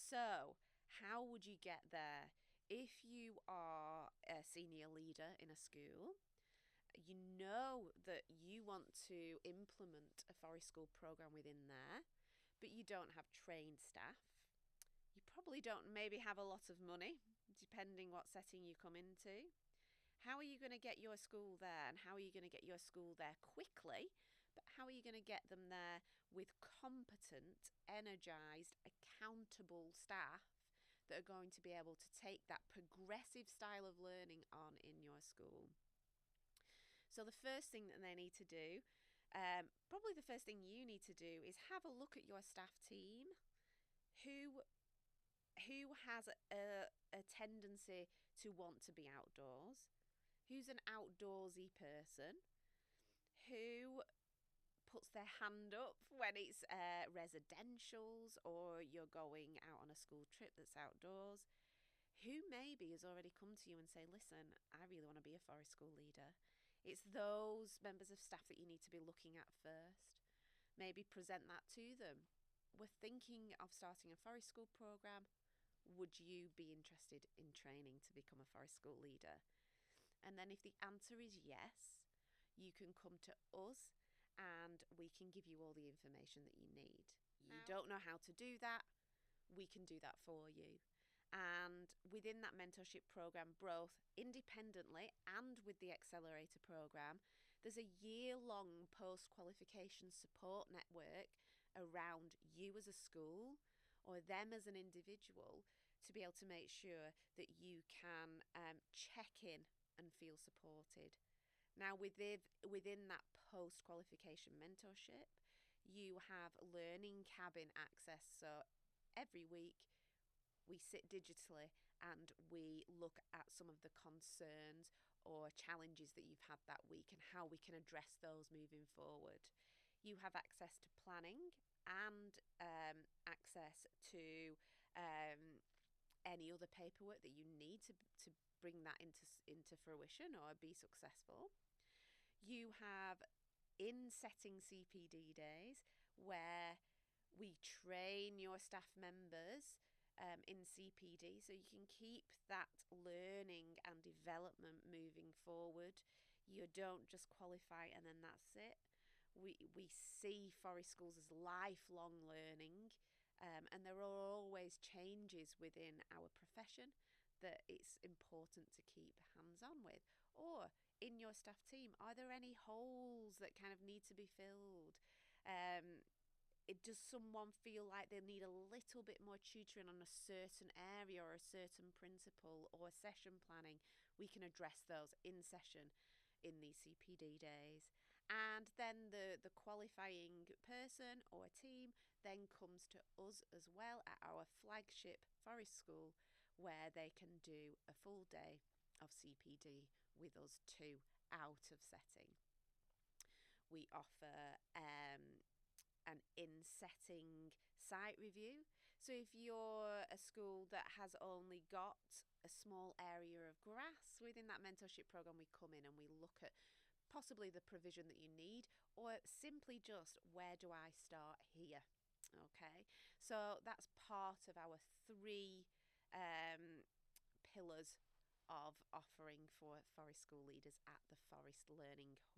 So, how would you get there? If you are a senior leader in a school, you know that you want to implement a forest school program within there, but you don't have trained staff. You probably don't maybe have a lot of money, depending what setting you come into. How are you going to get your school there, and how are you going to get your school there quickly? But how are you going to get them there with competent, energized, accountable staff that are going to be able to take that progressive style of learning on in your school? So the first thing that they need to do, probably the first thing you need to do, is have a look at your staff team. Who has a tendency to want to be outdoors? Who's an outdoorsy person? Who puts their hand up when it's residentials or you're going out on a school trip that's outdoors? Who maybe has already come to you and say, listen, I really want to be a forest school leader? It's those members of staff that you need to be looking at first. Maybe present that to them. We're thinking of starting a forest school program. Would you be interested in training to become a forest school leader? And then if the answer is yes, you can come to us and we can give you all the information that you need. You don't know how to do that, we can do that for you. And within that mentorship program, both independently and with the accelerator program, there's a year-long post-qualification support network around you as a school or them as an individual to be able to make sure that you can check in and feel supported. Now, within that post-qualification mentorship, you have learning cabin access. So every week we sit digitally and we look at some of the concerns or challenges that you've had that week and how we can address those moving forward. You have access to planning and access to any other paperwork that you need to bring that into fruition or be successful. You have in-setting CPD days where we train your staff members in CPD so you can keep that learning and development moving forward. You don't just qualify and then that's it. We see forest schools as lifelong learning, and there are always changes within our profession that it's important to keep hands-on with. Or in your staff team, are there any holes that kind of need to be filled? Does someone feel like they need a little bit more tutoring on a certain area or a certain principle or session planning? We can address those in session in these CPD days. And then the qualifying person or team then comes to us as well at our flagship forest school where they can do a full day of CPD with us too, out of setting. We offer an in-setting site review. So if you're a school that has only got a small area of grass within that mentorship program, we come in and we look at possibly the provision that you need or simply just where do I start here? Okay, so that's part of our three pillars of offering for forest school leaders at the Forest Learning Hub.